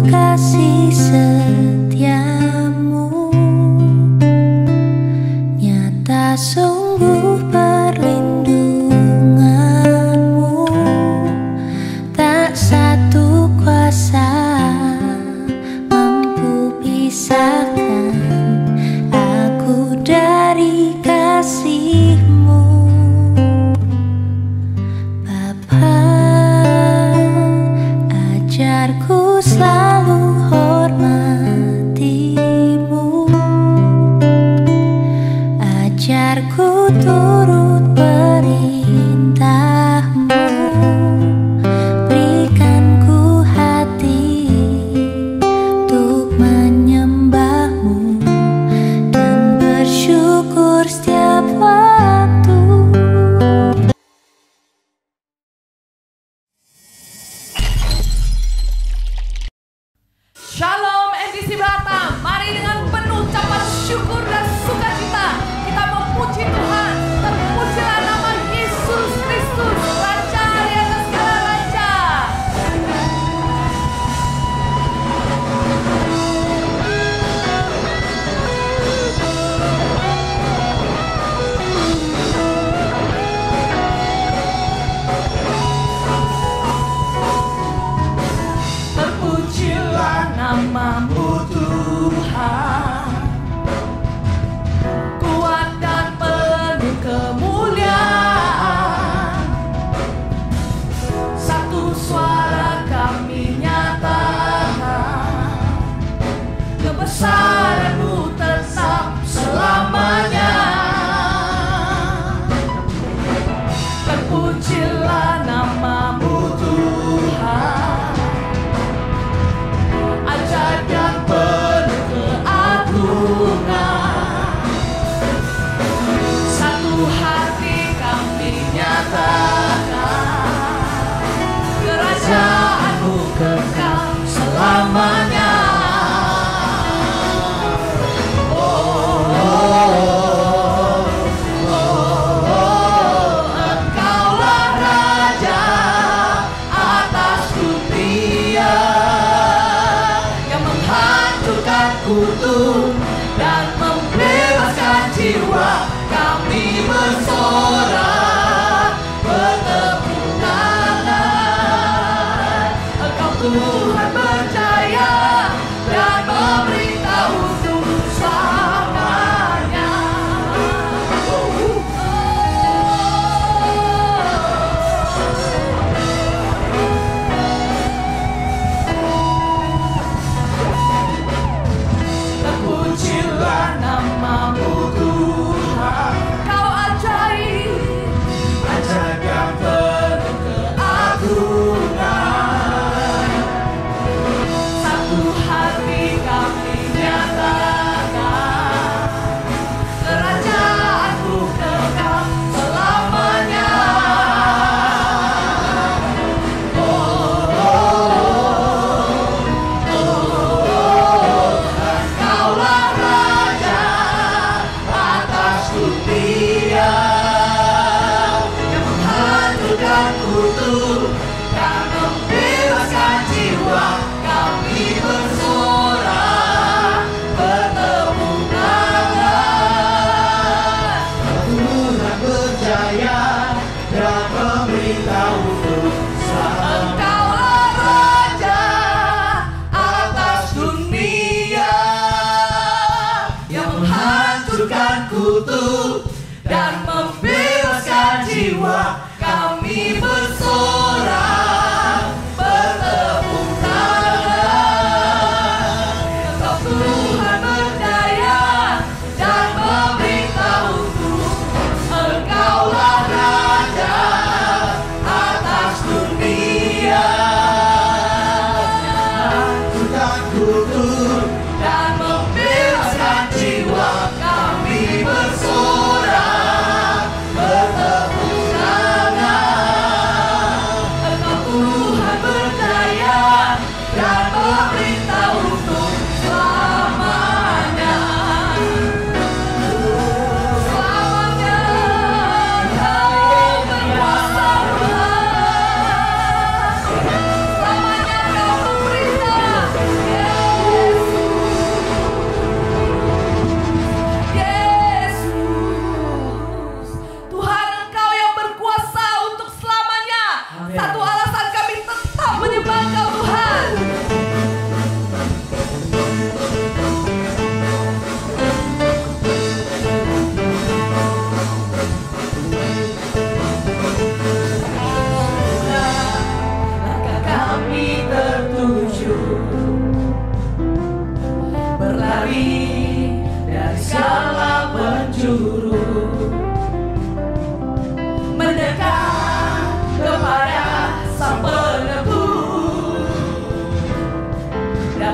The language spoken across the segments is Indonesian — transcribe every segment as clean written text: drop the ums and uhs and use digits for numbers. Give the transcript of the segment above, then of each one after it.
kasih setiamu, nyata sungguh perlindunganmu. Tak satu kuasa mampu pisahkan aku dari kasih-Mu. Bapa, ajarku selalu hormati-Mu, ajarku turut perintah-Mu. Berikanku hati untuk menyembah-Mu dan bersyukur setiap waktu. Shalom NDC Batam, mari dengan penuh ucapan syukur dan sukacita kita memuji Tuhan. Terpujilah nama Yesus Kristus, Raja di atas segala raja. Terpujilah nama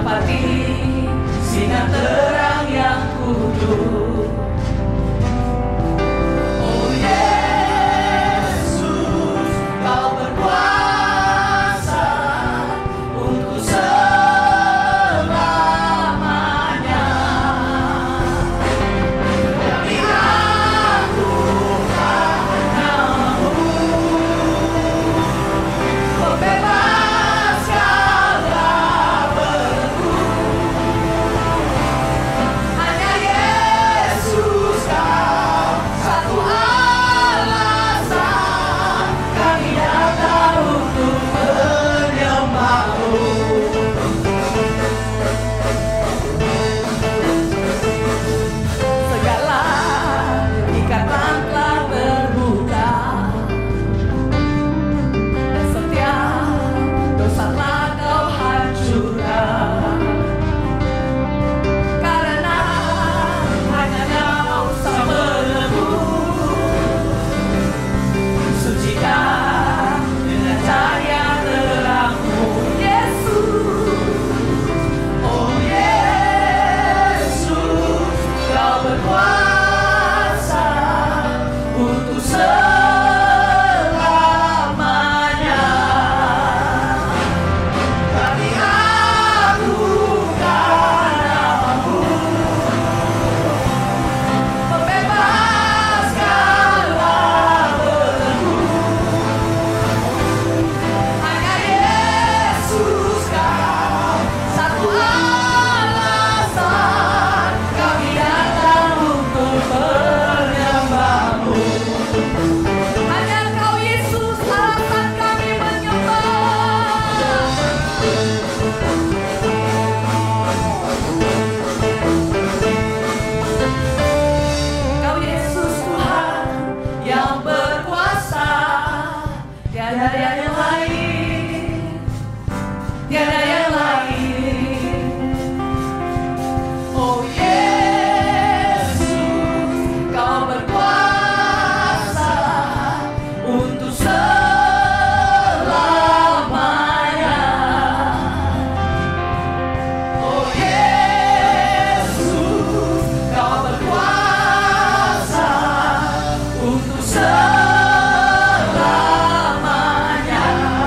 menempati sinar terang yang kudus. Oh Yesus, Kau berkuasa untuk selamanya. Kami agungkan nama-Mu, pembebas segala belenggu. Hanya Yesus Kau satu alasan kami datang untuk menyembah-Mu. Segala ikatan telah terbuka, dan setiap dosa telah Kau hancurkan. Karena hanya Kau sang penebus, sucikan dengan cahaya terang-Mu, Yesus. Oh Yesus, Kau berkuasa untuk selamanya. Kami agungkan nama-Mu, pembebas segala belenggu. Hanya Yesus Kau satu alasan kami datang untuk menyembah-Mu. Hanya Kau Yesus alasan kami menyembah. Kau Yesus Tuhan yang berkuasa, tiada yang lain, tiada yang lain. Oh Yesus, Kau berkuasa untuk selamanya. Oh Yesus, Kau berkuasa untuk selamanya.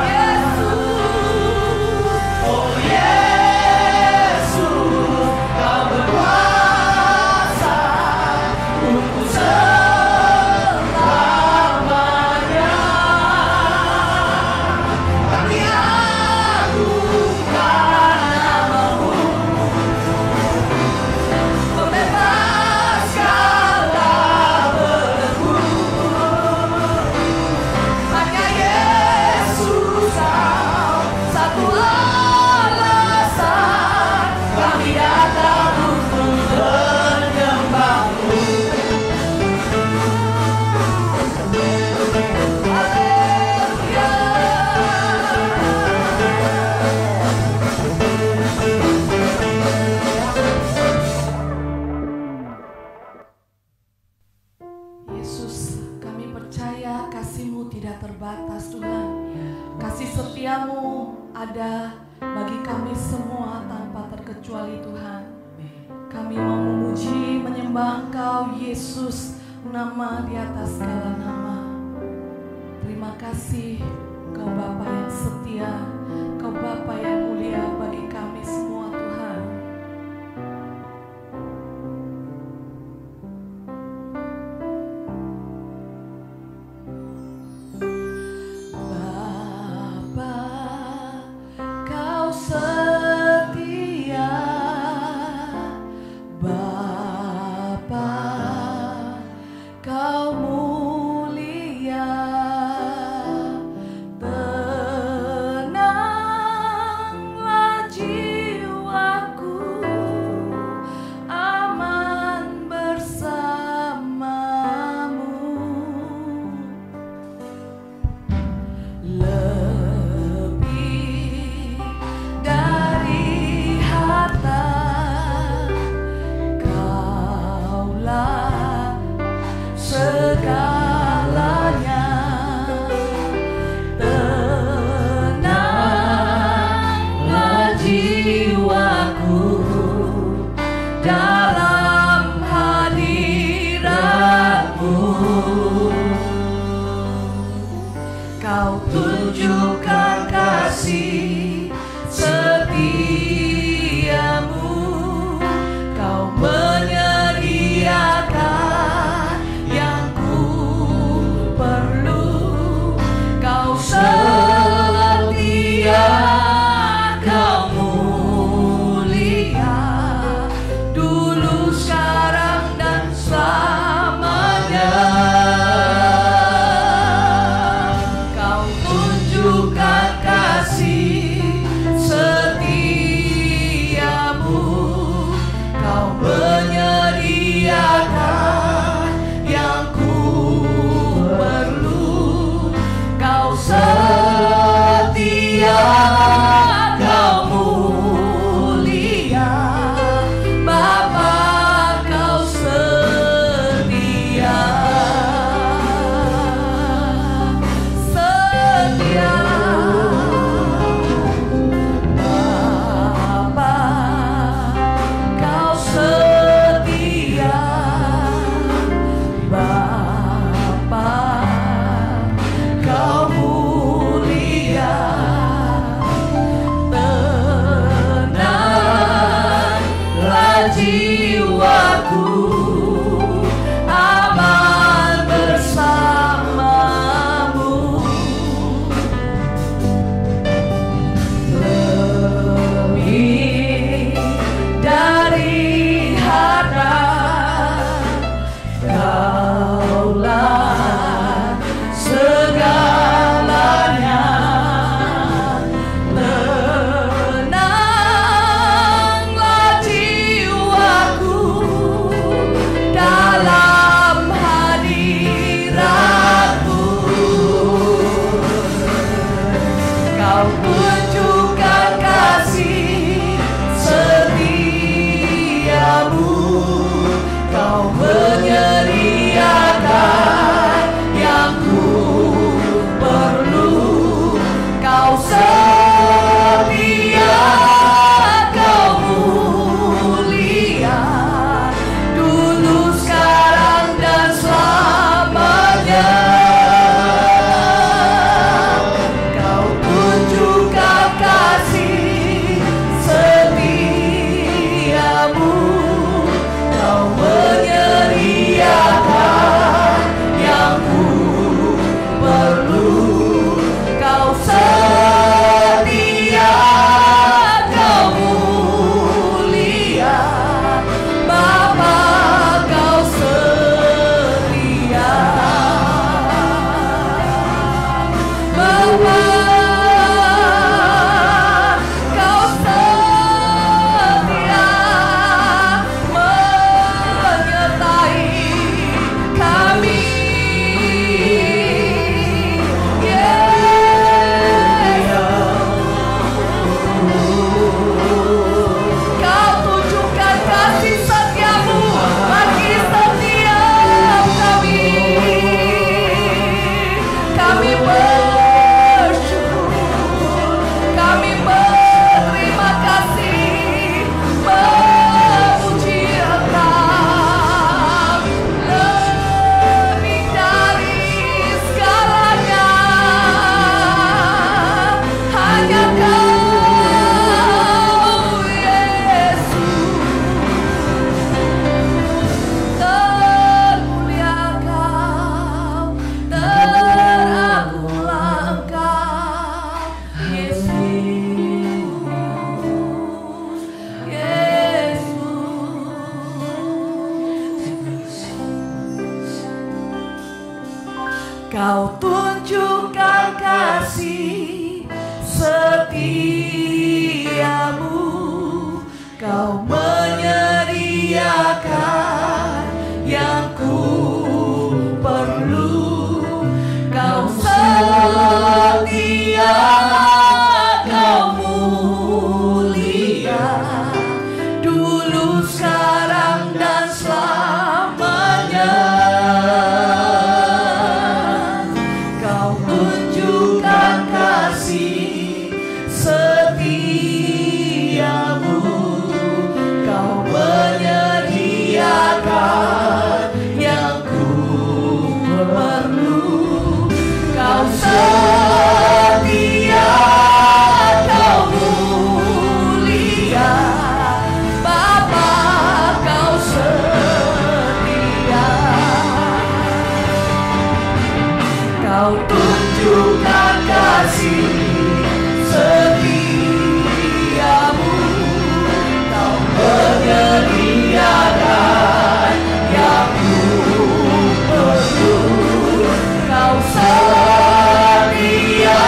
Yesus, oh Yesus, Kau berkuasa untuk selamanya. Kami agungkan nama-Mu, pembebas segala belenggu. Hanya Yesus Kau satu alasan kami datang untuk menyembah-Mu. Haleluya. Yesus, kami percaya kasih-Mu tidak terbatas Tuhan. Kasih setia-Mu ada bagi kami semua tanpa terkecuali Tuhan. Kami mau memuji, menyembah Engkau Yesus, nama di atas segala nama. Terima kasih Kau Bapa yang setia, Kau Bapa yang mulia bagi kami semua Tuhan. Bapa, Kau setia, Bapa, Kau mulia. Tenanglah jiwa Kau tunjukkan kasih setiamu, Kau menyediakan yang ku perlu. Kau setia, Kau mulia, dulu, sekarang, dan selamanya. Kau tunjukkan kasih setiamu, Kau menyediakan yang ku perlu. Kau setia, Kau mulia, Bapa, Kau setia. Kau tunjukkan kasih setiamu, Kau menyediakan yang ku perlu. Kau setia,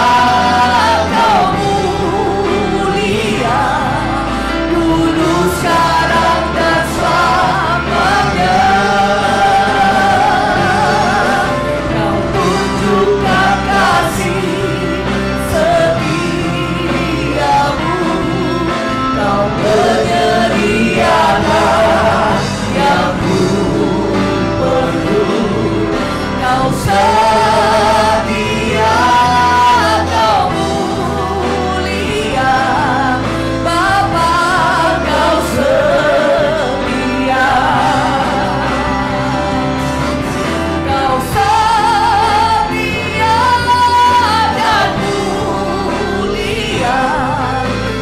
Kau mulia, dulu, sekarang, dan selamanya. Kau tunjukkan kasih setiamu, Kau menyediakan yang ku perlu. Kau setia, Kau mulia, Bapa, Kau setia. Kau setia dan mulia,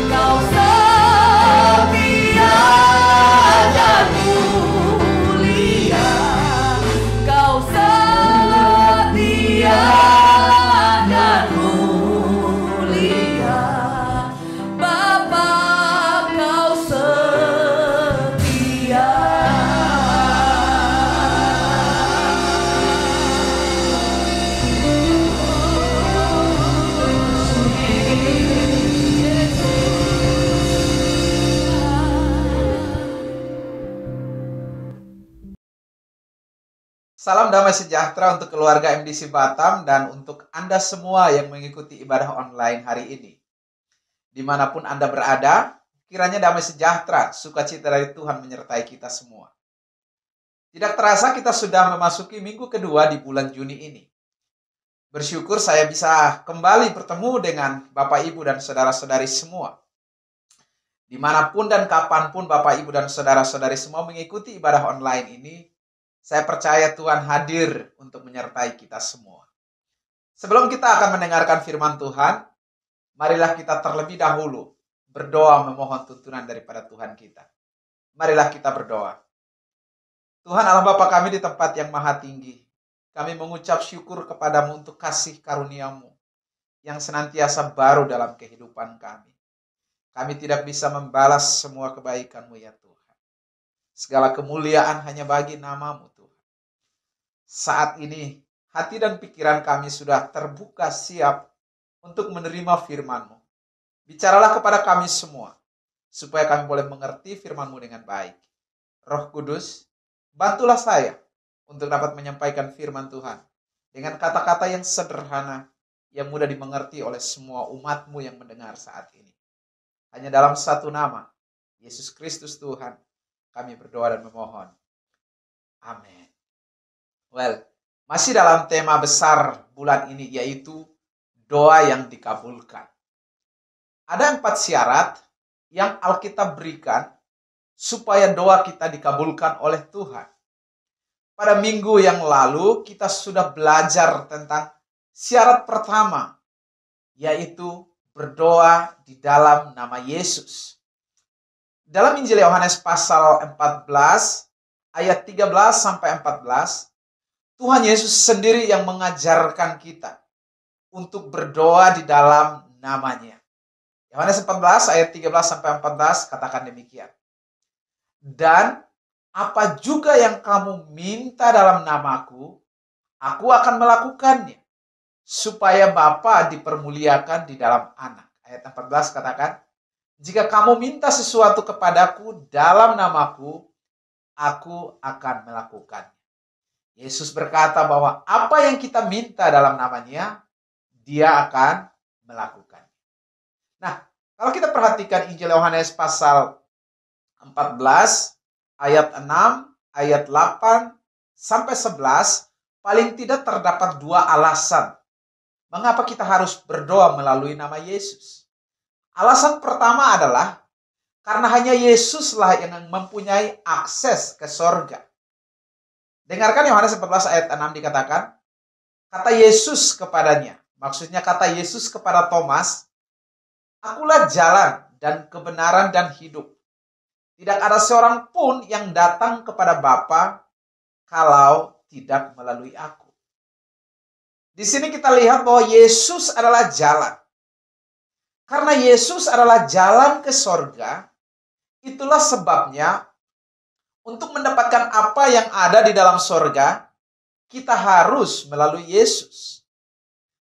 Kau setia dan mulia, Kau setia dan mulia, Bapa, Kau setia. Salam damai sejahtera untuk keluarga MDC Batam dan untuk Anda semua yang mengikuti ibadah online hari ini. Dimanapun Anda berada, kiranya damai sejahtera, sukacita dari Tuhan menyertai kita semua. Tidak terasa kita sudah memasuki minggu kedua di bulan Juni ini. Bersyukur saya bisa kembali bertemu dengan Bapak, Ibu, dan saudara-saudari semua. Dimanapun dan kapanpun Bapak, Ibu, dan saudara-saudari semua mengikuti ibadah online ini, saya percaya Tuhan hadir untuk menyertai kita semua. Sebelum kita akan mendengarkan firman Tuhan, marilah kita terlebih dahulu berdoa memohon tuntunan daripada Tuhan kita. Marilah kita berdoa. Tuhan Allah Bapa kami di tempat yang maha tinggi, kami mengucap syukur kepadamu untuk kasih karuniamu yang senantiasa baru dalam kehidupan kami. Kami tidak bisa membalas semua kebaikanmu ya Tuhan. Segala kemuliaan hanya bagi namamu Tuhan. Saat ini hati dan pikiran kami sudah terbuka siap untuk menerima firman-Mu. Bicaralah kepada kami semua, supaya kami boleh mengerti firman-Mu dengan baik. Roh Kudus, bantulah saya untuk dapat menyampaikan firman Tuhan dengan kata-kata yang sederhana, yang mudah dimengerti oleh semua umat-Mu yang mendengar saat ini. Hanya dalam satu nama, Yesus Kristus Tuhan, kami berdoa dan memohon. Amin. Well, masih dalam tema besar bulan ini, yaitu doa yang dikabulkan. Ada 4 syarat yang Alkitab berikan supaya doa kita dikabulkan oleh Tuhan. Pada minggu yang lalu kita sudah belajar tentang syarat pertama, yaitu berdoa di dalam nama Yesus. Dalam Injil Yohanes pasal 14 ayat 13 sampai 14, Tuhan Yesus sendiri yang mengajarkan kita untuk berdoa di dalam namanya. Yohanes 14 ayat 13 sampai 14 katakan demikian. Dan apa juga yang kamu minta dalam namaku, aku akan melakukannya, supaya Bapa dipermuliakan di dalam Anak. Ayat 14 katakan, jika kamu minta sesuatu kepadaku dalam namaku, aku akan melakukannya. Yesus berkata bahwa apa yang kita minta dalam namanya, dia akan melakukannya. Nah, kalau kita perhatikan Injil Yohanes pasal 14, ayat 6, ayat 8, sampai 11, paling tidak terdapat dua alasan mengapa kita harus berdoa melalui nama Yesus. Alasan pertama adalah karena hanya Yesuslah yang mempunyai akses ke sorga. Dengarkan Yohanes 14 ayat 6 dikatakan, kata Yesus kepadanya, maksudnya kata Yesus kepada Thomas, akulah jalan dan kebenaran dan hidup. Tidak ada seorang pun yang datang kepada Bapa kalau tidak melalui aku. Di sini kita lihat bahwa Yesus adalah jalan. Karena Yesus adalah jalan ke sorga, itulah sebabnya untuk mendapatkan apa yang ada di dalam sorga, kita harus melalui Yesus.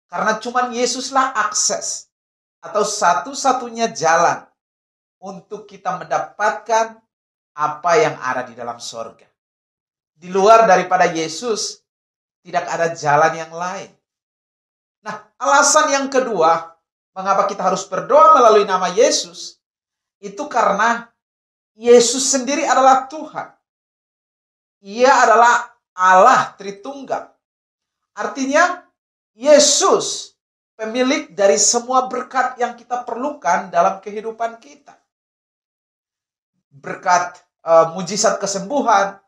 Karena cuma Yesuslah akses atau satu-satunya jalan untuk kita mendapatkan apa yang ada di dalam sorga. Di luar daripada Yesus, tidak ada jalan yang lain. Nah, alasan yang kedua, mengapa kita harus berdoa melalui nama Yesus, itu karena Yesus sendiri adalah Tuhan. Ia adalah Allah Tritunggal. Artinya, Yesus pemilik dari semua berkat yang kita perlukan dalam kehidupan kita. Berkat mujizat kesembuhan,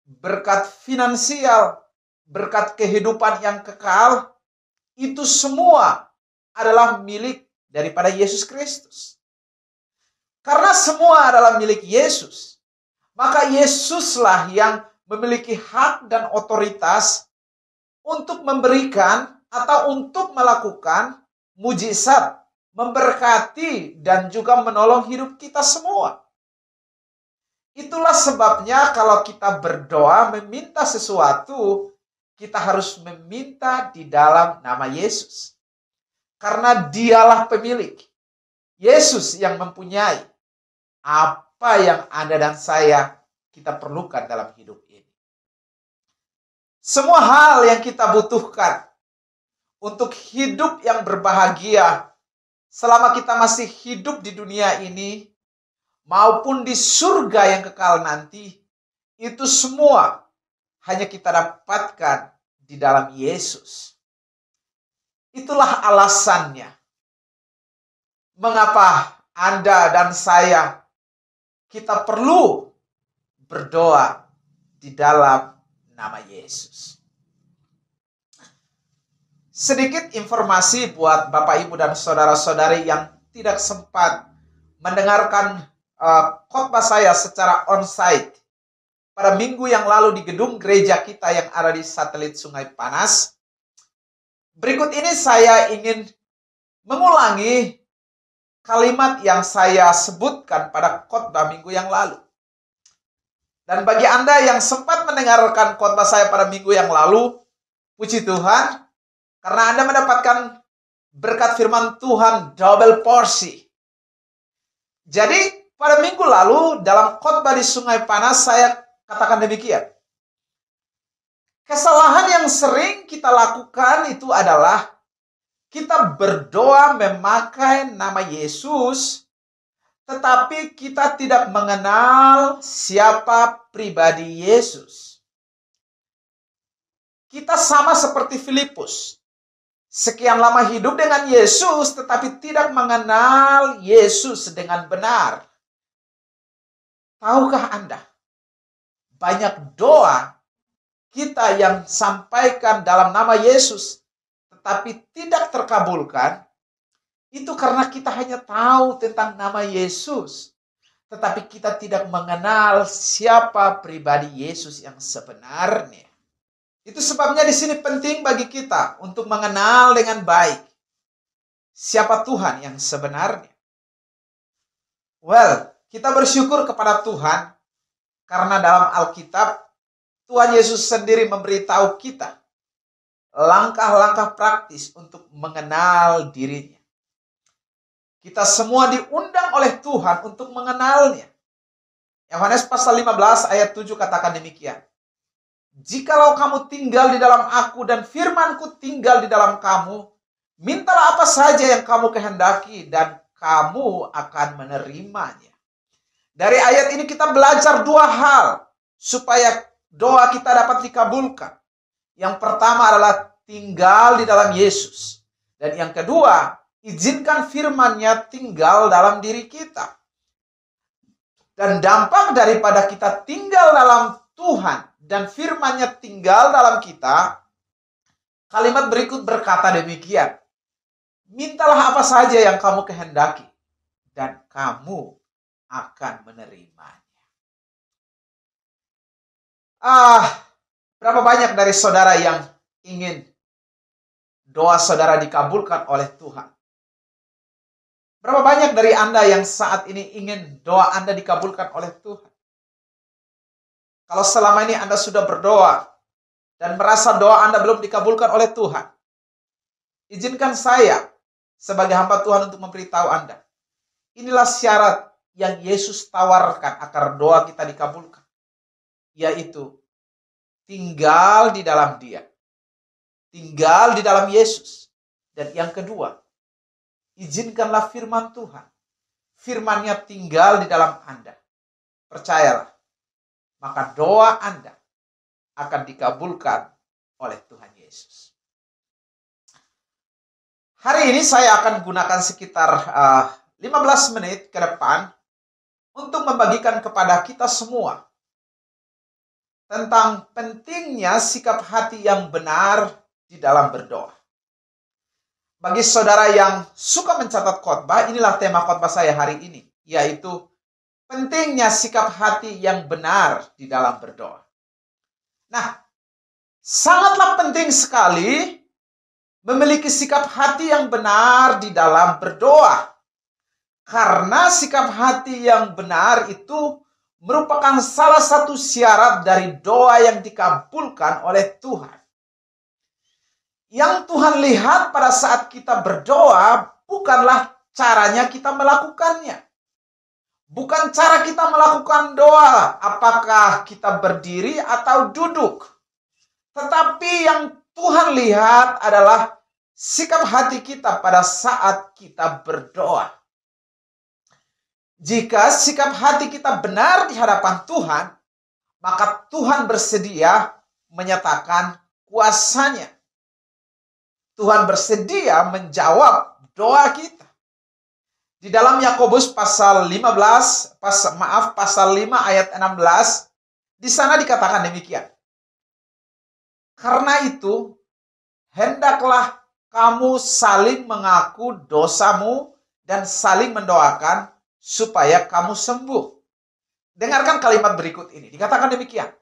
berkat finansial, berkat kehidupan yang kekal, itu semua adalah milik daripada Yesus Kristus. Karena semua adalah milik Yesus, maka Yesuslah yang memiliki hak dan otoritas untuk memberikan atau untuk melakukan mujizat, memberkati, dan juga menolong hidup kita semua. Itulah sebabnya kalau kita berdoa meminta sesuatu, kita harus meminta di dalam nama Yesus. Karena dialah pemilik. Yesus yang mempunyai apa yang Anda dan saya kita perlukan dalam hidup ini. Semua hal yang kita butuhkan untuk hidup yang berbahagia selama kita masih hidup di dunia ini maupun di surga yang kekal nanti, itu semua hanya kita dapatkan di dalam Yesus. Itulah alasannya mengapa Anda dan saya kita perlu berdoa di dalam nama Yesus. Sedikit informasi buat Bapak, Ibu, dan saudara-saudari yang tidak sempat mendengarkan khotbah saya secara onsite pada minggu yang lalu di gedung gereja kita yang ada di satelit Sungai Panas. Berikut ini saya ingin mengulangi kalimat yang saya sebutkan pada khotbah minggu yang lalu. Dan bagi Anda yang sempat mendengarkan khotbah saya pada minggu yang lalu, puji Tuhan, karena Anda mendapatkan berkat firman Tuhan double porsi. Jadi pada minggu lalu dalam khotbah di Sungai Panas saya katakan demikian. Kesalahan yang sering kita lakukan itu adalah kita berdoa memakai nama Yesus, tetapi kita tidak mengenal siapa pribadi Yesus. Kita sama seperti Filipus. Sekian lama hidup dengan Yesus, tetapi tidak mengenal Yesus dengan benar. Tahukah Anda? Banyak doa kita yang sampaikan dalam nama Yesus, tetapi tidak terkabulkan, itu karena kita hanya tahu tentang nama Yesus, tetapi kita tidak mengenal siapa pribadi Yesus yang sebenarnya. Itu sebabnya di sini penting bagi kita untuk mengenal dengan baik siapa Tuhan yang sebenarnya. Well, kita bersyukur kepada Tuhan karena dalam Alkitab Tuhan Yesus sendiri memberitahu kita langkah-langkah praktis untuk mengenal dirinya. Kita semua diundang oleh Tuhan untuk mengenalnya. Yohanes pasal 15 ayat 7 katakan demikian. Jikalau kamu tinggal di dalam aku dan firman-Ku tinggal di dalam kamu, mintalah apa saja yang kamu kehendaki dan kamu akan menerimanya. Dari ayat ini kita belajar dua hal supaya doa kita dapat dikabulkan. Yang pertama adalah tinggal di dalam Yesus. Dan yang kedua, izinkan firman-Nya tinggal dalam diri kita. Dan dampak daripada kita tinggal dalam Tuhan dan firman-Nya tinggal dalam kita, kalimat berikut berkata demikian. Mintalah apa saja yang kamu kehendaki dan kamu akan menerimanya. Berapa banyak dari saudara yang ingin doa saudara dikabulkan oleh Tuhan? Berapa banyak dari Anda yang saat ini ingin doa Anda dikabulkan oleh Tuhan? Kalau selama ini Anda sudah berdoa dan merasa doa Anda belum dikabulkan oleh Tuhan, izinkan saya sebagai hamba Tuhan untuk memberitahu Anda. Inilah syarat yang Yesus tawarkan agar doa kita dikabulkan, yaitu tinggal di dalam Dia, tinggal di dalam Yesus. Dan yang kedua, izinkanlah firman Tuhan, firman-Nya tinggal di dalam Anda. Percayalah, maka doa Anda akan dikabulkan oleh Tuhan Yesus. Hari ini saya akan gunakan sekitar 15 menit ke depan untuk membagikan kepada kita semua tentang pentingnya sikap hati yang benar di dalam berdoa. Bagi saudara yang suka mencatat khotbah, inilah tema khotbah saya hari ini, yaitu pentingnya sikap hati yang benar di dalam berdoa. Nah, sangatlah penting sekali memiliki sikap hati yang benar di dalam berdoa. Karena sikap hati yang benar itu merupakan salah satu syarat dari doa yang dikabulkan oleh Tuhan. Yang Tuhan lihat pada saat kita berdoa bukanlah caranya kita melakukannya. Bukan cara kita melakukan doa, apakah kita berdiri atau duduk. Tetapi yang Tuhan lihat adalah sikap hati kita pada saat kita berdoa. Jika sikap hati kita benar di hadapan Tuhan, maka Tuhan bersedia menyatakan kuasa-Nya. Tuhan bersedia menjawab doa kita. Di dalam Yakobus pasal 5 ayat 16, di sana dikatakan demikian. Karena itu, hendaklah kamu saling mengaku dosamu dan saling mendoakan supaya kamu sembuh. Dengarkan kalimat berikut ini. Dikatakan demikian.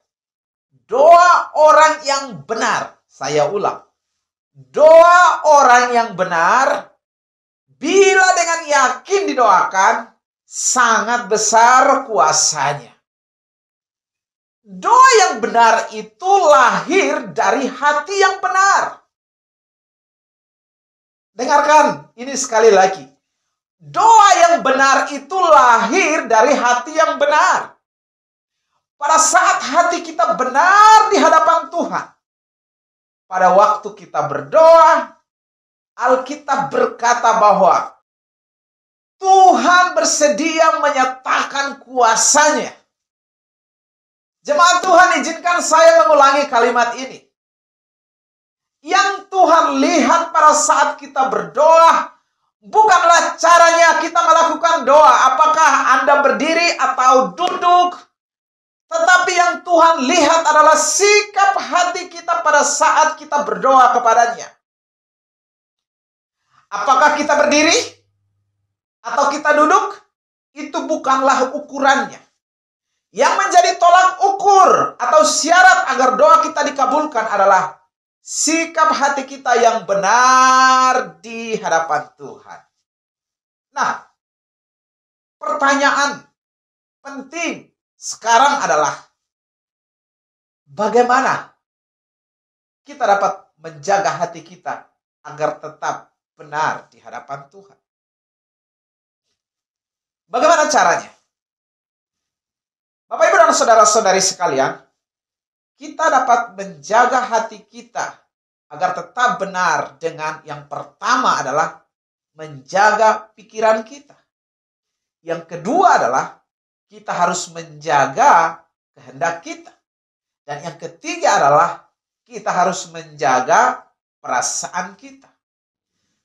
Doa orang yang benar, saya ulang. Doa orang yang benar, bila dengan yakin didoakan, sangat besar kuasanya. Doa yang benar itu lahir dari hati yang benar. Dengarkan ini sekali lagi. Doa yang benar itu lahir dari hati yang benar. Pada saat hati kita benar di hadapan Tuhan, pada waktu kita berdoa, Alkitab berkata bahwa Tuhan bersedia menyatakan kuasa-Nya. Jemaat Tuhan, izinkan saya mengulangi kalimat ini. Yang Tuhan lihat pada saat kita berdoa bukanlah caranya kita melakukan doa, apakah Anda berdiri atau duduk. Tetapi yang Tuhan lihat adalah sikap hati kita pada saat kita berdoa kepadanya. Apakah kita berdiri atau kita duduk? Itu bukanlah ukurannya. Yang menjadi tolak ukur atau syarat agar doa kita dikabulkan adalah sikap hati kita yang benar di hadapan Tuhan. Nah, pertanyaan penting sekarang adalah bagaimana kita dapat menjaga hati kita agar tetap benar di hadapan Tuhan. Bagaimana caranya? Bapak, Ibu, dan saudara-saudari sekalian, kita dapat menjaga hati kita agar tetap benar dengan yang pertama adalah menjaga pikiran kita. Yang kedua adalah kita harus menjaga kehendak kita. Dan yang ketiga adalah kita harus menjaga perasaan kita.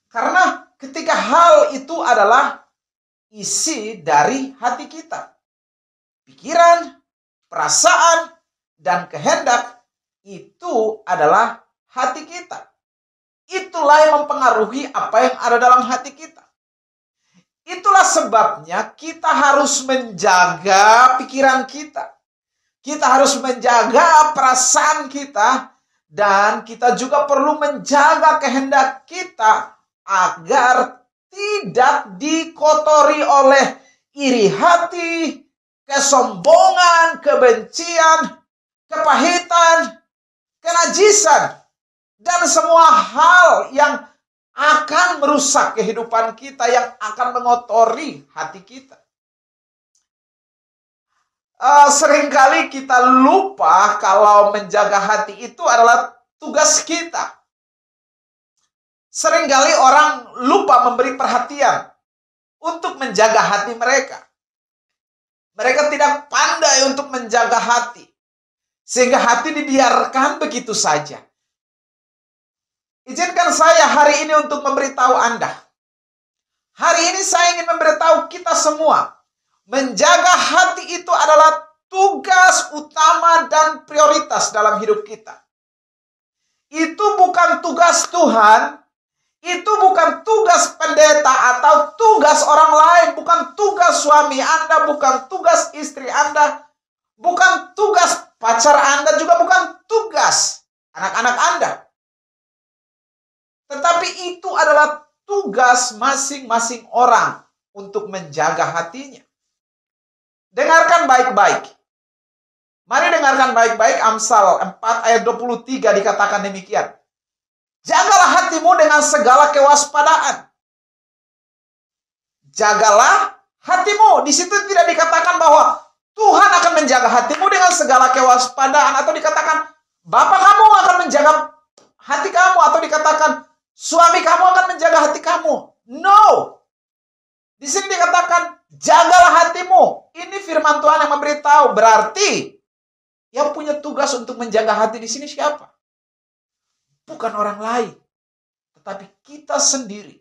Karena ketika hal itu adalah isi dari hati kita. Pikiran, perasaan, dan kehendak itu adalah hati kita. Itulah yang mempengaruhi apa yang ada dalam hati kita. Itulah sebabnya kita harus menjaga pikiran kita. Kita harus menjaga perasaan kita. Dan kita juga perlu menjaga kehendak kita agar tidak dikotori oleh iri hati, kesombongan, kebencian, kepahitan, kenajisan, dan semua hal yang akan merusak kehidupan kita, yang akan mengotori hati kita. Seringkali kita lupa kalau menjaga hati itu adalah tugas kita. Seringkali orang lupa memberi perhatian untuk menjaga hati mereka. Mereka tidak pandai untuk menjaga hati. Sehingga hati dibiarkan begitu saja. Izinkan saya hari ini untuk memberitahu Anda. Hari ini saya ingin memberitahu kita semua. Menjaga hati itu adalah tugas utama dan prioritas dalam hidup kita. Itu bukan tugas Tuhan. Itu bukan tugas pendeta atau tugas orang lain. Bukan tugas suami Anda, bukan tugas istri Anda, bukan tugas pacar Anda, juga bukan tugas anak-anak Anda. Tetapi itu adalah tugas masing-masing orang untuk menjaga hatinya. Dengarkan baik-baik. Mari dengarkan baik-baik. Amsal 4 ayat 23 dikatakan demikian. Jagalah hatimu dengan segala kewaspadaan. Jagalah hatimu. Di situ tidak dikatakan bahwa Tuhan akan menjaga hatimu dengan segala kewaspadaan, atau dikatakan Bapak kamu akan menjaga hati kamu, atau dikatakan suami kamu akan menjaga hati kamu. No. Di sini dikatakan jagalah hatimu. Ini firman Tuhan yang memberitahu. Berarti yang punya tugas untuk menjaga hati di sini siapa? Bukan orang lain, tetapi kita sendiri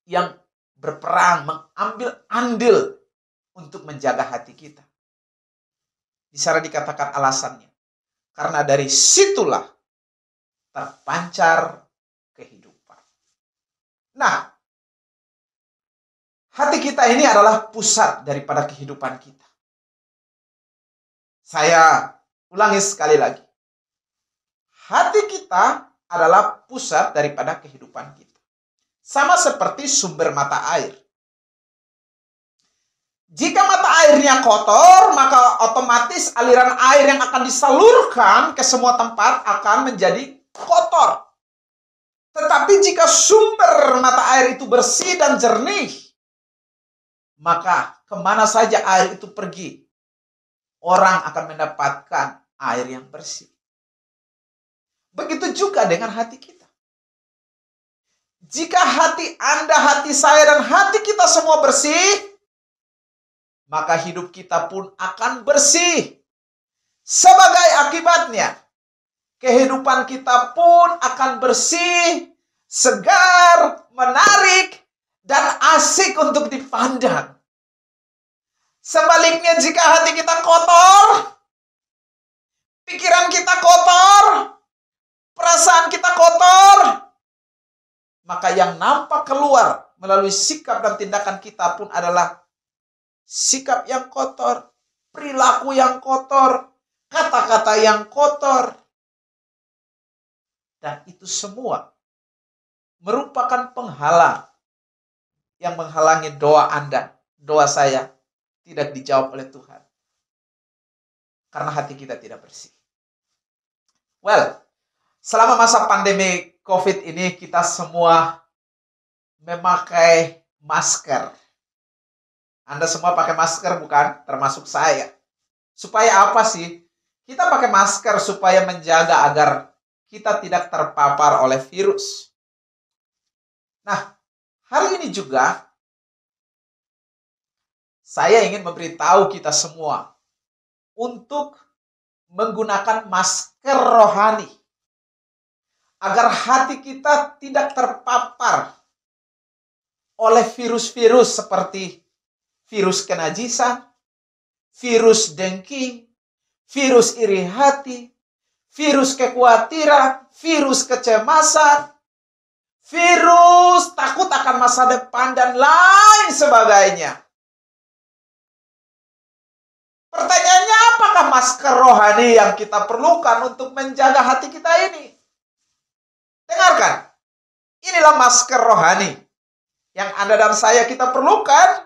yang berperang, mengambil andil untuk menjaga hati kita. Di sana dikatakan alasannya. Karena dari situlah terpancar kehidupan. Nah, hati kita ini adalah pusat daripada kehidupan kita. Saya ulangi sekali lagi. Hati kita adalah pusat daripada kehidupan kita. Sama seperti sumber mata air. Jika mata airnya kotor, maka otomatis aliran air yang akan disalurkan ke semua tempat akan menjadi kotor. Tetapi jika sumber mata air itu bersih dan jernih, maka kemana saja air itu pergi, orang akan mendapatkan air yang bersih. Begitu juga dengan hati kita. Jika hati Anda, hati saya, dan hati kita semua bersih, maka hidup kita pun akan bersih. Sebagai akibatnya, kehidupan kita pun akan bersih, segar, menarik, dan asik untuk dipandang. Sebaliknya, jika hati kita kotor, pikiran kita kotor, perasaan kita kotor, maka yang nampak keluar melalui sikap dan tindakan kita pun adalah sikap yang kotor, perilaku yang kotor, kata-kata yang kotor. Dan itu semua merupakan penghalang yang menghalangi doa Anda, doa saya tidak dijawab oleh Tuhan. Karena hati kita tidak bersih. Well, selama masa pandemi COVID ini kita semua memakai masker. Anda semua pakai masker bukan? Termasuk saya. Supaya apa sih? Kita pakai masker supaya menjaga agar kita tidak terpapar oleh virus. Nah, hari ini juga saya ingin memberitahu kita semua untuk menggunakan masker rohani agar hati kita tidak terpapar oleh virus-virus seperti virus kenajisan, virus dengki, virus iri hati, virus kekhawatiran, virus kecemasan, virus takut akan masa depan, dan lain sebagainya. Pertanyaannya, apakah masker rohani yang kita perlukan untuk menjaga hati kita ini? Dengarkan, inilah masker rohani yang Anda dan saya kita perlukan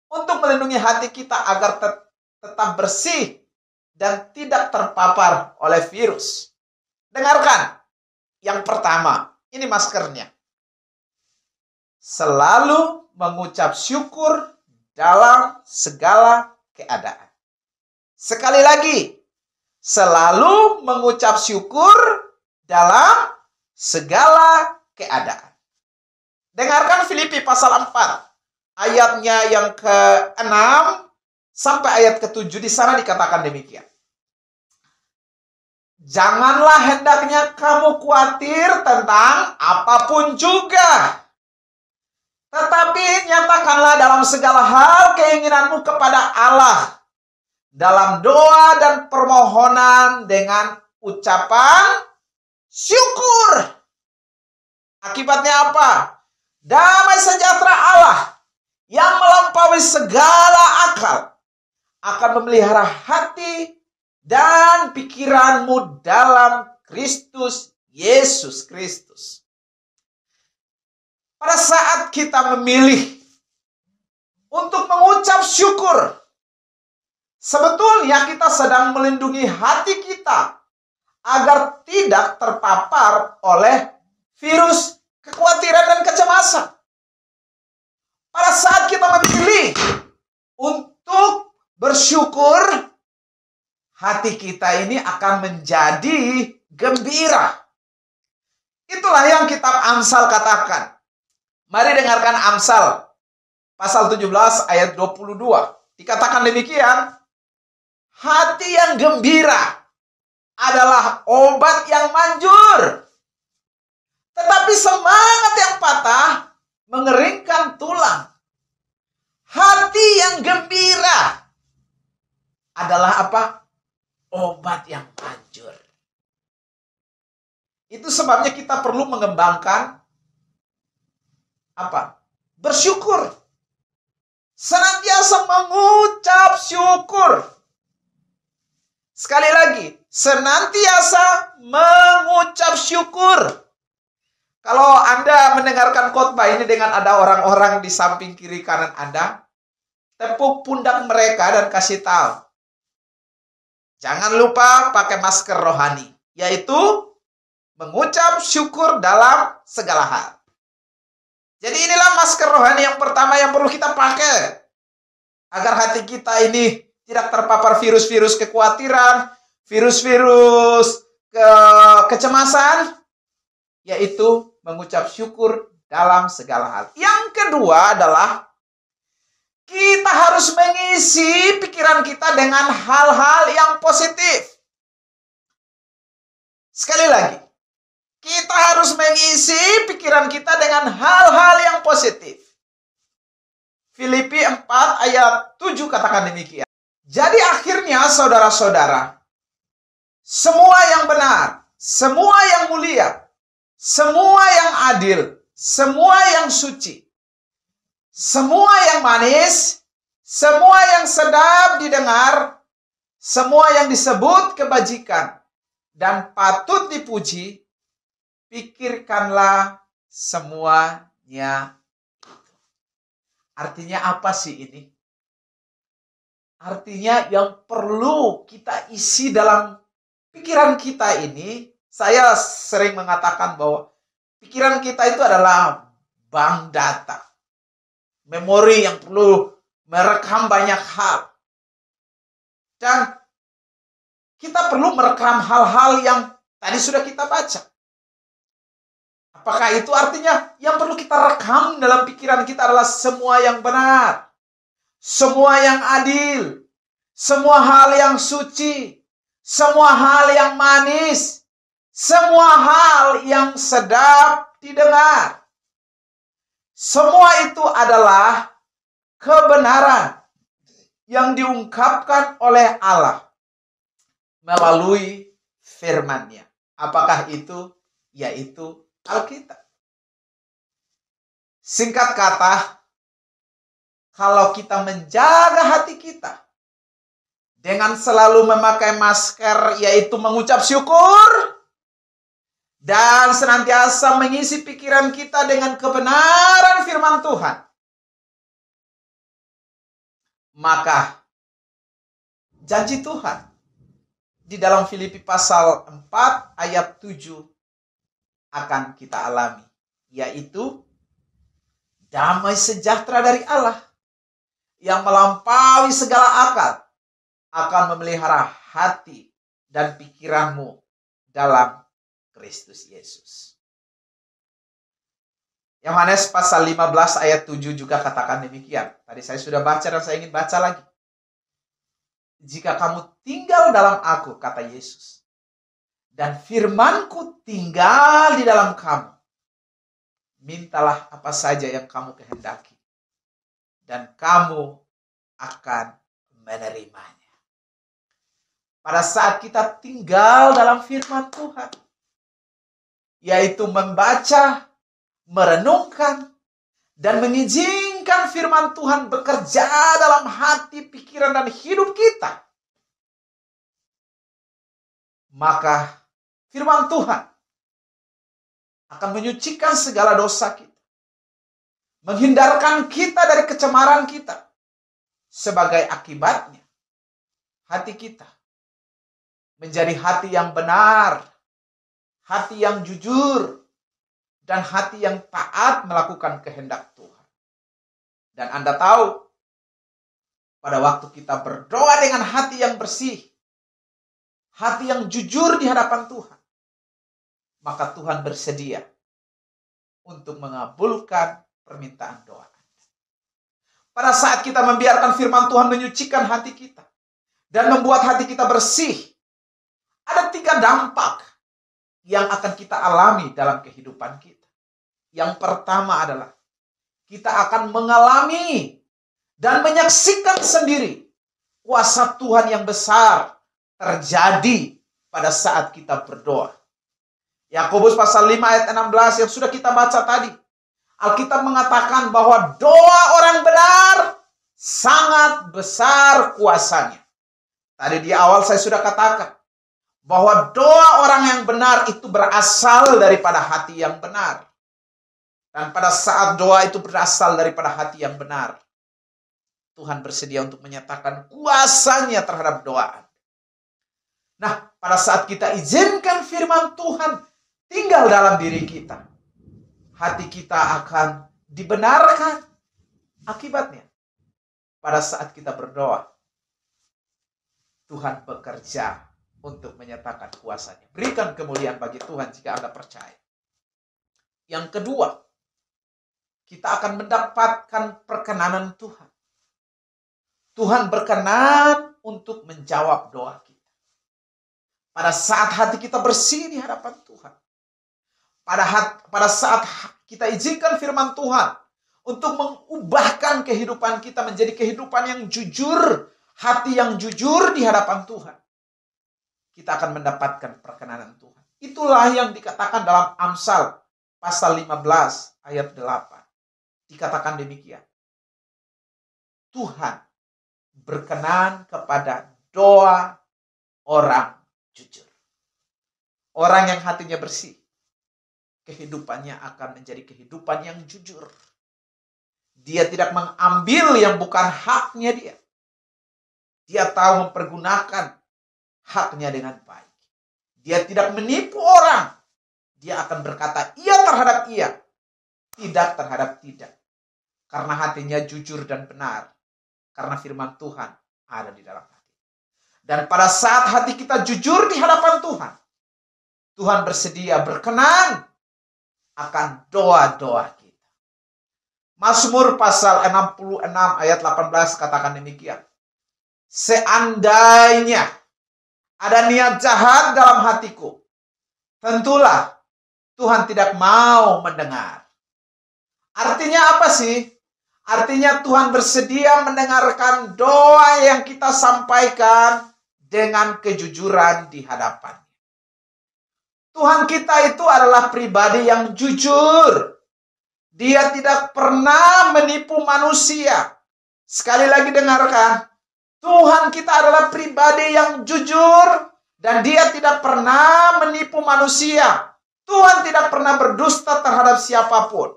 untuk melindungi hati kita agar tetap bersih dan tidak terpapar oleh virus. Dengarkan, yang pertama, ini maskernya. Selalu mengucap syukur dalam segala keadaan. Sekali lagi, selalu mengucap syukur dalam segala keadaan. Dengarkan Filipi pasal 4, ayatnya yang ke-6 sampai ayat ke-7, di sana dikatakan demikian. Janganlah hendaknya kamu khawatir tentang apapun juga, tetapi nyatakanlah dalam segala hal keinginanmu kepada Allah dalam doa dan permohonan dengan ucapan syukur. Akibatnya apa? Damai sejahtera Allah yang melampaui segala akal akan memelihara hati dan pikiranmu dalam Kristus Yesus Kristus. Pada saat kita memilih untuk mengucap syukur, sebetulnya kita sedang melindungi hati kita agar tidak terpapar oleh virus kekhawatiran dan kecemasan. Pada saat kita memilih untuk bersyukur, hati kita ini akan menjadi gembira. Itulah yang kitab Amsal katakan. Mari dengarkan Amsal pasal 17 ayat 22. Dikatakan demikian, hati yang gembira adalah obat yang manjur, tetapi semangat yang patah mengeringkan tulang. Hati yang gembira adalah apa? Obat yang manjur. Itu sebabnya kita perlu mengembangkan apa? Bersyukur. Senantiasa mengucap syukur. Sekali lagi, senantiasa mengucap syukur. Kalau Anda mendengarkan khotbah ini dengan ada orang-orang di samping kiri kanan Anda, tepuk pundak mereka dan kasih tahu. Jangan lupa pakai masker rohani, yaitu mengucap syukur dalam segala hal. Jadi inilah masker rohani yang pertama yang perlu kita pakai agar hati kita ini tidak terpapar virus-virus kekhawatiran, virus-virus kecemasan, yaitu mengucap syukur dalam segala hal. Yang kedua adalah kita harus mengisi pikiran kita dengan hal-hal yang positif. Sekali lagi, kita harus mengisi pikiran kita dengan hal-hal yang positif. Filipi 4 ayat 7 katakan demikian. Jadi akhirnya saudara-saudara, semua yang benar, semua yang mulia, semua yang adil, semua yang suci, semua yang manis, semua yang sedap didengar, semua yang disebut kebajikan dan patut dipuji, pikirkanlah semuanya. Artinya apa sih ini? Artinya yang perlu kita isi dalam pikiran kita ini Saya sering mengatakan bahwa pikiran kita itu adalah bank data. Memori yang perlu merekam banyak hal. Dan kita perlu merekam hal-hal yang tadi sudah kita baca. Apakah itu artinya yang perlu kita rekam dalam pikiran kita adalah semua yang benar, semua yang adil, semua hal yang suci, semua hal yang manis, semua hal yang sedap didengar. Semua itu adalah kebenaran yang diungkapkan oleh Allah melalui firman-Nya. Apakah itu? Yaitu Alkitab. Singkat kata, kalau kita menjaga hati kita dengan selalu memakai masker, yaitu mengucap syukur, dan senantiasa mengisi pikiran kita dengan kebenaran firman Tuhan, maka janji Tuhan di dalam Filipi pasal 4 ayat 7 akan kita alami, yaitu damai sejahtera dari Allah yang melampaui segala akal akan memelihara hati dan pikiranmu dalam Kristus Yesus. Yohanes pasal 15 ayat 7 juga katakan demikian. Tadi saya sudah baca dan saya ingin baca lagi. Jika kamu tinggal dalam aku, kata Yesus, dan firmanku tinggal di dalam kamu, mintalah apa saja yang kamu kehendaki, dan kamu akan menerimanya. Pada saat kita tinggal dalam firman Tuhan, yaitu membaca, merenungkan, dan mengizinkan firman Tuhan bekerja dalam hati, pikiran, dan hidup kita, maka firman Tuhan akan menyucikan segala dosa kita, menghindarkan kita dari kecemaran kita. Sebagai akibatnya, hati kita menjadi hati yang benar, hati yang jujur, dan hati yang taat melakukan kehendak Tuhan. Dan Anda tahu, pada waktu kita berdoa dengan hati yang bersih, hati yang jujur di hadapan Tuhan, maka Tuhan bersedia untuk mengabulkan permintaan doa. Pada saat kita membiarkan firman Tuhan menyucikan hati kita dan membuat hati kita bersih, ada 3 dampak yang akan kita alami dalam kehidupan kita. Yang pertama adalah kita akan mengalami dan menyaksikan sendiri kuasa Tuhan yang besar terjadi pada saat kita berdoa. Yakobus pasal 5 ayat 16 yang sudah kita baca tadi. Alkitab mengatakan bahwa doa orang benar sangat besar kuasanya. Tadi di awal saya sudah katakan bahwa doa orang yang benar itu berasal daripada hati yang benar. Dan pada saat doa itu berasal daripada hati yang benar, Tuhan bersedia untuk menyatakan kuasanya terhadap doa. Nah, pada saat kita izinkan firman Tuhan tinggal dalam diri kita, hati kita akan dibenarkan. Akibatnya, pada saat kita berdoa, Tuhan bekerja untuk menyatakan kuasanya. Berikan kemuliaan bagi Tuhan jika Anda percaya. Yang kedua, kita akan mendapatkan perkenanan Tuhan. Tuhan berkenan untuk menjawab doa kita. Pada saat hati kita bersih di hadapan Tuhan. Pada saat kita izinkan firman Tuhan untuk mengubahkan kehidupan kita menjadi kehidupan yang jujur, hati yang jujur di hadapan Tuhan, kita akan mendapatkan perkenanan Tuhan. Itulah yang dikatakan dalam Amsal pasal 15 ayat 8. Dikatakan demikian. Tuhan berkenan kepada doa orang jujur. Orang yang hatinya bersih, kehidupannya akan menjadi kehidupan yang jujur. Dia tidak mengambil yang bukan haknya dia. Dia tahu mempergunakan haknya dengan baik. Dia tidak menipu orang. Dia akan berkata iya terhadap iya, tidak terhadap tidak. Karena hatinya jujur dan benar. Karena firman Tuhan ada di dalam hati. Dan pada saat hati kita jujur di hadapan Tuhan, Tuhan bersedia berkenan akan doa-doa kita. Mazmur pasal 66 ayat 18 katakan demikian. Seandainya ada niat jahat dalam hatiku, tentulah Tuhan tidak mau mendengar. Artinya apa sih? Artinya Tuhan bersedia mendengarkan doa yang kita sampaikan dengan kejujuran di hadapan. Tuhan kita itu adalah pribadi yang jujur. Dia tidak pernah menipu manusia. Sekali lagi dengarkan. Tuhan kita adalah pribadi yang jujur dan dia tidak pernah menipu manusia. Tuhan tidak pernah berdusta terhadap siapapun.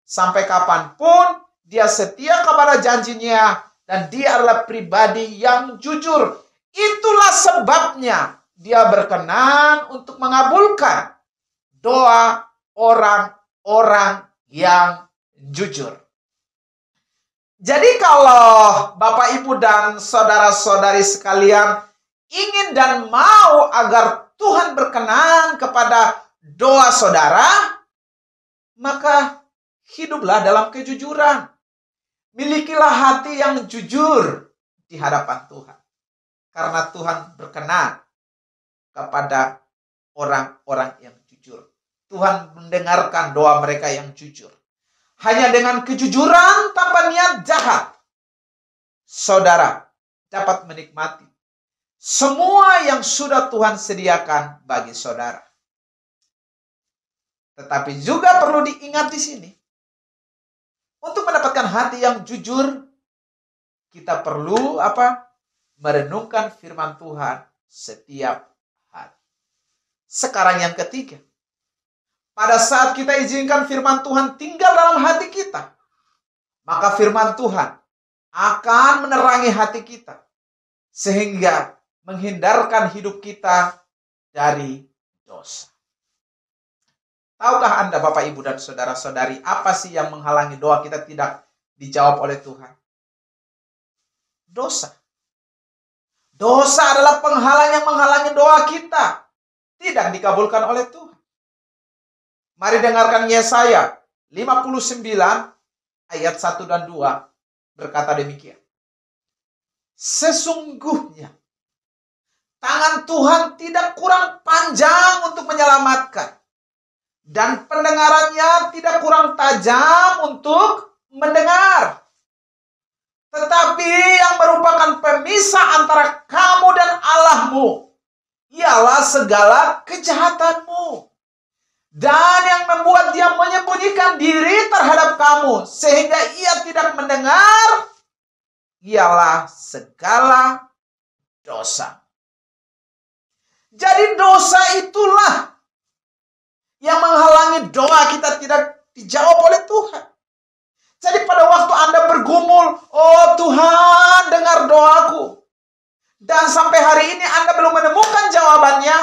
Sampai kapanpun dia setia kepada janjinya dan dia adalah pribadi yang jujur. Itulah sebabnya dia berkenan untuk mengabulkan doa orang-orang yang jujur. Jadi kalau Bapak, Ibu, dan saudara-saudari sekalian ingin dan mau agar Tuhan berkenan kepada doa saudara, maka hiduplah dalam kejujuran. Milikilah hati yang jujur di hadapan Tuhan. Karena Tuhan berkenan kepada orang-orang yang jujur. Tuhan mendengarkan doa mereka yang jujur. Hanya dengan kejujuran tanpa niat jahat, saudara dapat menikmati semua yang sudah Tuhan sediakan bagi saudara. Tetapi juga perlu diingat di sini, untuk mendapatkan hati yang jujur, kita perlu merenungkan firman Tuhan setiap hari. Sekarang yang ketiga, pada saat kita izinkan firman Tuhan tinggal dalam hati kita, maka firman Tuhan akan menerangi hati kita, sehingga menghindarkan hidup kita dari dosa. Tahukah Anda, Bapak, Ibu, dan saudara-saudari, apa sih yang menghalangi doa kita tidak dijawab oleh Tuhan? Dosa. Dosa adalah penghalang yang menghalangi doa kita tidak dikabulkan oleh Tuhan. Mari dengarkan Yesaya 59 ayat 1 dan 2 berkata demikian. Sesungguhnya tangan Tuhan tidak kurang panjang untuk menyelamatkan, dan pendengarannya tidak kurang tajam untuk mendengar. Tetapi yang merupakan pemisah antara kamu dan Allahmu ialah segala kejahatanmu. Dan yang membuat dia menyembunyikan diri terhadap kamu sehingga ia tidak mendengar ialah segala dosa. Jadi dosa itulah yang menghalangi doa kita tidak dijawab oleh Tuhan. Jadi pada waktu Anda bergumul, oh Tuhan dengar doaku, dan sampai hari ini Anda belum menemukan jawabannya,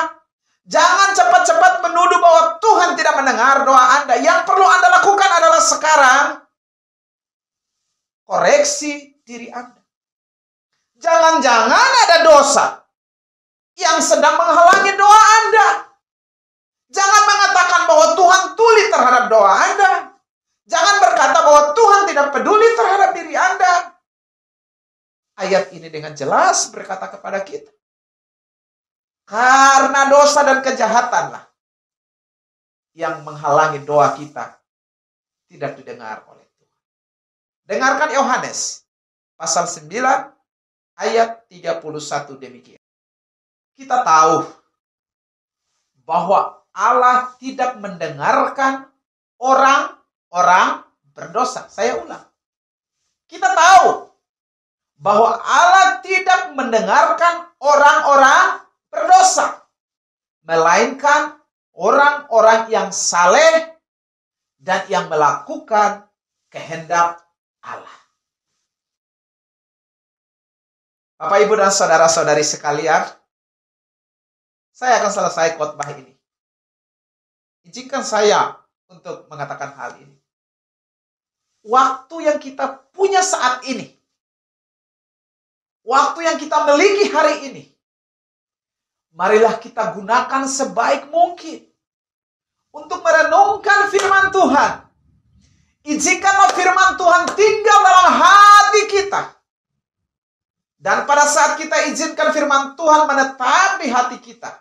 jangan cepat-cepat menuduh bahwa Tuhan tidak mendengar doa Anda. Yang perlu Anda lakukan adalah sekarang koreksi diri Anda. Jangan-jangan ada dosa yang sedang menghalangi doa Anda. Jangan mengatakan bahwa Tuhan tuli terhadap doa Anda. Jangan berkata bahwa Tuhan tidak peduli terhadap diri Anda. Ayat ini dengan jelas berkata kepada kita, karena dosa dan kejahatanlah yang menghalangi doa kita tidak didengar oleh Tuhan. Dengarkan Yohanes pasal 9 ayat 31 demikian. Kita tahu bahwa Allah tidak mendengarkan orang-orang berdosa. Saya ulang. Kita tahu bahwa Allah tidak mendengarkan orang-orang berdosa, melainkan orang-orang yang saleh dan yang melakukan kehendak Allah. Bapak, Ibu, dan saudara-saudari sekalian, saya akan selesai khotbah ini. Izinkan saya untuk mengatakan hal ini. Waktu yang kita punya saat ini, waktu yang kita miliki hari ini, marilah kita gunakan sebaik mungkin untuk merenungkan firman Tuhan. Izinkanlah firman Tuhan tinggal dalam hati kita. Dan pada saat kita izinkan firman Tuhan menetap di hati kita,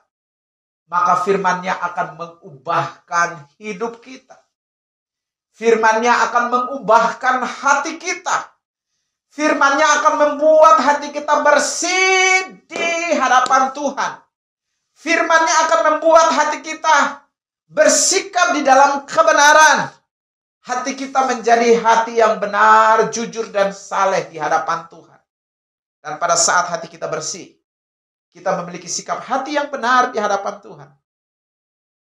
maka firman-Nya akan mengubahkan hidup kita. Firman-Nya akan mengubahkan hati kita. Firman-Nya akan membuat hati kita bersih di hadapan Tuhan. Firman-Nya akan membuat hati kita bersikap di dalam kebenaran. Hati kita menjadi hati yang benar, jujur, dan saleh di hadapan Tuhan. Dan pada saat hati kita bersih, kita memiliki sikap hati yang benar di hadapan Tuhan.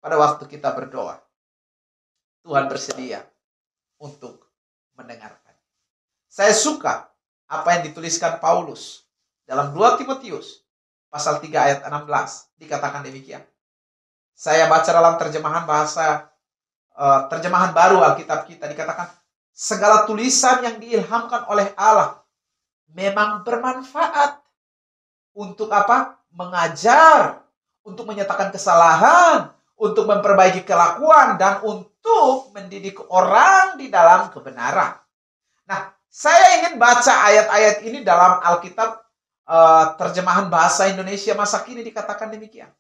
Pada waktu kita berdoa, Tuhan bersedia untuk mendengarkan. Saya suka apa yang dituliskan Paulus dalam 2 Timotius pasal 3 ayat 16. Dikatakan demikian. Saya baca dalam terjemahan baru Alkitab kita, dikatakan segala tulisan yang diilhamkan oleh Allah memang bermanfaat untuk apa? Mengajar, untuk menyatakan kesalahan, untuk memperbaiki kelakuan, dan untuk mendidik orang di dalam kebenaran. Nah, saya ingin baca ayat-ayat ini dalam Alkitab terjemahan bahasa Indonesia masa kini. Dikatakan demikian.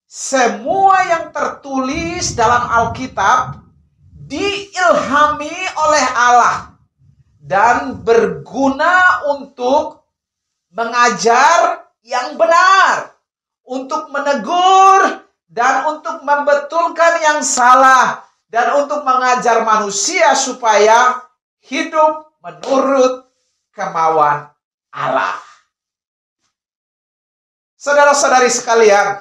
Semua yang tertulis dalam Alkitab diilhami oleh Allah dan berguna untuk mengajar yang benar, untuk menegur dan untuk membetulkan yang salah, dan untuk mengajar manusia supaya hidup menurut kemauan Allah. Saudara-saudari sekalian,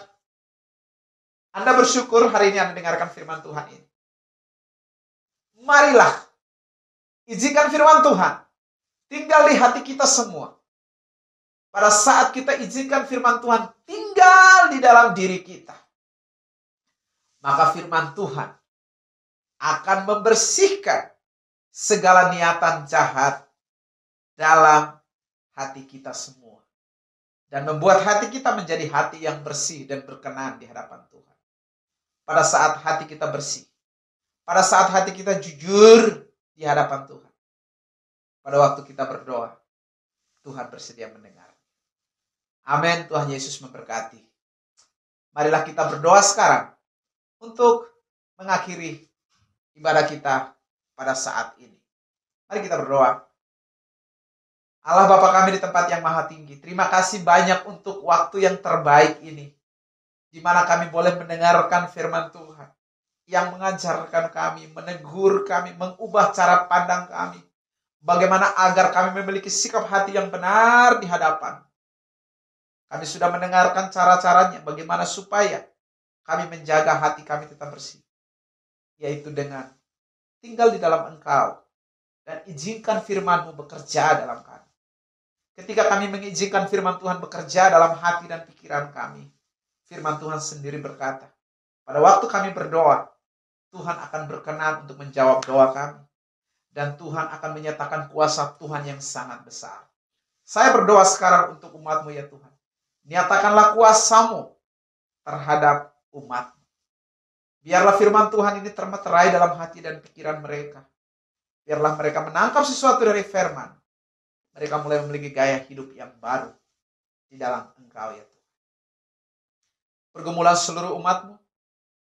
Anda bersyukur hari ini Anda dengarkan firman Tuhan ini. Marilah izinkan firman Tuhan tinggal di hati kita semua. Pada saat kita izinkan firman Tuhan tinggal di dalam diri kita, maka firman Tuhan akan membersihkan segala niatan jahat dalam hati kita semua. Dan membuat hati kita menjadi hati yang bersih dan berkenan di hadapan Tuhan. Pada saat hati kita bersih, pada saat hati kita jujur di hadapan Tuhan, pada waktu kita berdoa, Tuhan bersedia mendengar. Amin. Tuhan Yesus memberkati. Marilah kita berdoa sekarang untuk mengakhiri ibadah kita pada saat ini. Mari kita berdoa. Allah Bapa kami di tempat yang maha tinggi, terima kasih banyak untuk waktu yang terbaik ini, di mana kami boleh mendengarkan firman Tuhan yang mengajarkan kami, menegur kami, mengubah cara pandang kami, bagaimana agar kami memiliki sikap hati yang benar di hadapan. Kami sudah mendengarkan cara-caranya, bagaimana supaya kami menjaga hati kami tetap bersih, yaitu dengan tinggal di dalam Engkau dan izinkan firman-Mu bekerja dalam kami. Ketika kami mengizinkan firman Tuhan bekerja dalam hati dan pikiran kami, firman Tuhan sendiri berkata, pada waktu kami berdoa, Tuhan akan berkenan untuk menjawab doa kami. Dan Tuhan akan menyatakan kuasa Tuhan yang sangat besar. Saya berdoa sekarang untuk umat-Mu ya Tuhan. Nyatakanlah kuasa-Mu terhadap umat-Mu. Biarlah firman Tuhan ini termeterai dalam hati dan pikiran mereka. Biarlah mereka menangkap sesuatu dari firman. Mereka mulai memiliki gaya hidup yang baru di dalam Engkau ya Tuhan. Pergumulan seluruh umat-Mu,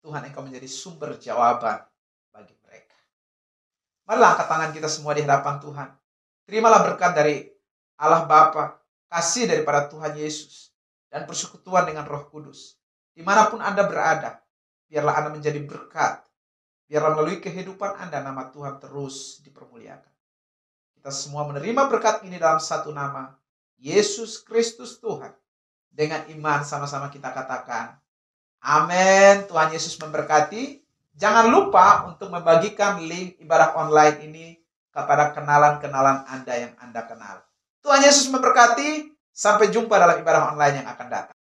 Tuhan Engkau menjadi sumber jawaban bagi mereka. Marilah angkat tangan kita semua di hadapan Tuhan. Terimalah berkat dari Allah Bapa, kasih daripada Tuhan Yesus, dan persekutuan dengan Roh Kudus. Dimanapun Anda berada, biarlah Anda menjadi berkat. Biarlah melalui kehidupan Anda, nama Tuhan terus dipermuliakan. Kita semua menerima berkat ini dalam satu nama, Yesus Kristus Tuhan. Dengan iman sama-sama kita katakan, amin. Tuhan Yesus memberkati. Jangan lupa untuk membagikan link ibadah online ini kepada kenalan-kenalan Anda yang Anda kenal. Tuhan Yesus memberkati. Sampai jumpa dalam ibadah online yang akan datang.